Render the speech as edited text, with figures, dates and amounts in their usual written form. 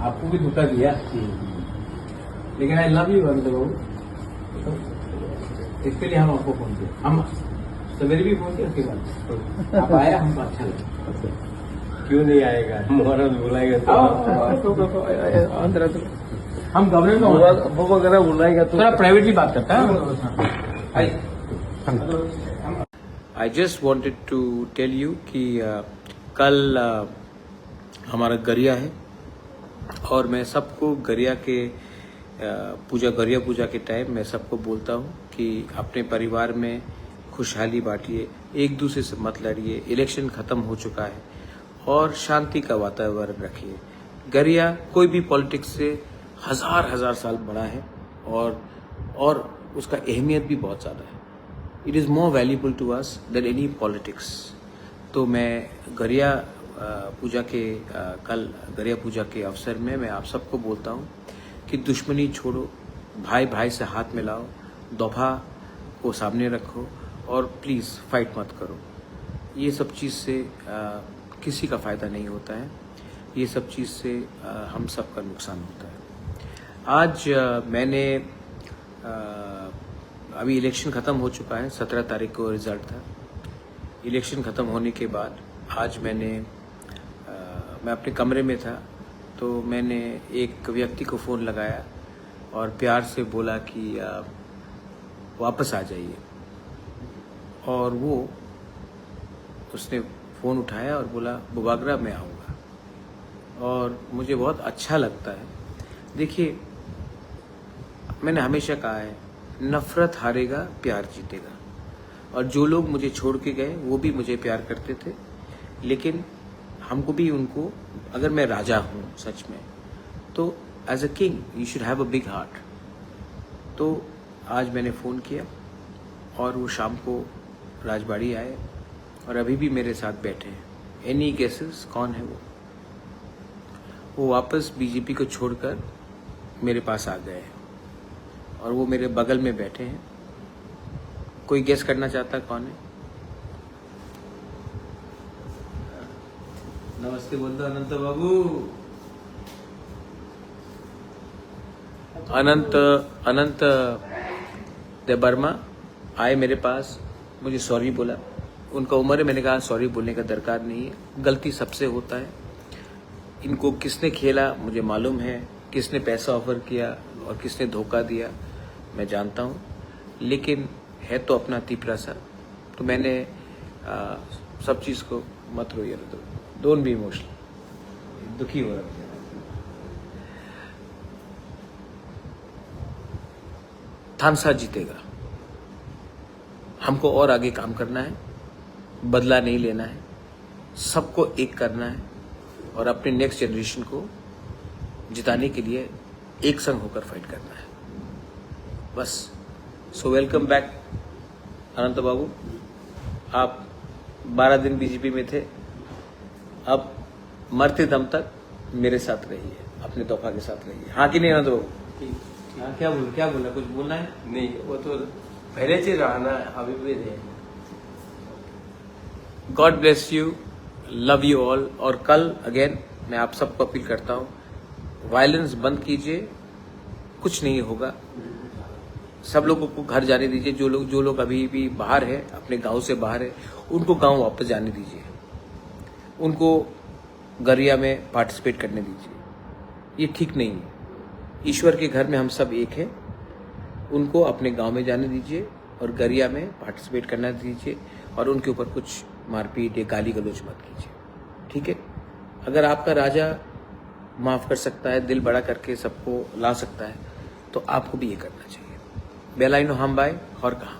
आपको भी धोखा दिया, लेकिन आई लव यू अमिताभ बाबू। इसके लिए हम आपको फोन किए, हम सवेरे भी फोन किया, उसके बाद आप आया, हमको अच्छा लगा। क्यों नहीं आएगा, मुहर्रम बुलाएगा तो अंदर हम गवर्नमेंट वो वगैरह बुलाएगा तो थोड़ा प्राइवेटली बात करता है। I just wanted to tell you कि कल हमारा गरिया है और मैं सबको गरिया के गरिया पूजा के टाइम मैं सबको बोलता हूँ कि अपने परिवार में खुशहाली बांटिए, एक दूसरे से मत लड़िए, इलेक्शन खत्म हो चुका है और शांति का वातावरण रखिए। गरिया कोई भी पॉलिटिक्स से हजार साल बड़ा है और उसका अहमियत भी बहुत ज़्यादा है। It is more valuable to us than any politics. तो मैं गरिया पूजा के कल गरिया पूजा के अवसर में मैं आप सबको बोलता हूँ कि दुश्मनी छोड़ो, भाई भाई से हाथ मिलाओ, दोफा को सामने रखो और प्लीज़ फाइट मत करो। ये सब चीज़ से किसी का फ़ायदा नहीं होता है, ये सब चीज़ से हम सब का नुकसान होता है। आज मैंने अभी इलेक्शन ख़त्म हो चुका है, 17 तारीख को रिज़ल्ट था। इलेक्शन ख़त्म होने के बाद आज मैं अपने कमरे में था तो मैंने एक व्यक्ति को फ़ोन लगाया और प्यार से बोला कि वापस आ जाइए, और उसने फ़ोन उठाया और बोला बुबागरा मैं आऊँगा, और मुझे बहुत अच्छा लगता है। देखिए, मैंने हमेशा कहा है नफ़रत हारेगा, प्यार जीतेगा, और जो लोग मुझे छोड़ के गए वो भी मुझे प्यार करते थे, लेकिन हमको भी उनको, अगर मैं राजा हूँ सच में तो as a king you should have a big heart. तो आज मैंने फ़ोन किया और वो शाम को राजबाड़ी आए और अभी भी मेरे साथ बैठे हैं। एनी गेसेस कौन है वो वापस बीजेपी को छोड़कर मेरे पास आ गए हैं और वो मेरे बगल में बैठे हैं। कोई गेस करना चाहता कौन है? नमस्ते बोल दो अनंत बाबू। अनंत देवर्मा आए मेरे पास, मुझे सॉरी बोला। उनका उम्र है, मैंने कहा सॉरी बोलने का दरकार नहीं है, गलती सबसे होता है। इनको किसने खेला मुझे मालूम है, किसने पैसा ऑफर किया और किसने धोखा दिया मैं जानता हूँ, लेकिन है तो अपना तीपरा सा। तो मैंने सब चीज़ को मत रोइए, तो डोंट बी इमोशनल, दुखी हो रहा है। थानसा जीतेगा, हमको और आगे काम करना है, बदला नहीं लेना है, सबको एक करना है और अपने नेक्स्ट जनरेशन को जिताने के लिए एक संग होकर फाइट करना है, बस। सो वेलकम बैक अनंत बाबू। आप 12 दिन बीजेपी में थे, अब मरते दम तक मेरे साथ रहिए, अपने तोहफा के साथ रहिए। हाँ कि नहीं अनंत बाबू? हाँ, क्या बोला कुछ बोलना है? नहीं, वो तो पहले से रहना अभी भी रहे। God bless you, love you all. और कल अगेन मैं आप सबको अपील करता हूँ, वायलेंस बंद कीजिए, कुछ नहीं होगा। सब लोगों को घर जाने दीजिए, जो लोग अभी भी बाहर है, अपने गांव से बाहर है, उनको गांव वापस जाने दीजिए, उनको गरिया में पार्टिसिपेट करने दीजिए। ये ठीक नहीं है। ईश्वर के घर में हम सब एक हैं, उनको अपने गांव में जाने दीजिए और गरिया में पार्टिसिपेट करना दीजिए, और उनके ऊपर कुछ मारपीट या गाली गलौज मत कीजिए, ठीक है? अगर आपका राजा माफ़ कर सकता है, दिल बड़ा करके सबको ला सकता है, तो आपको भी ये करना चाहिए। बेलाइनो हम बाय और कहा।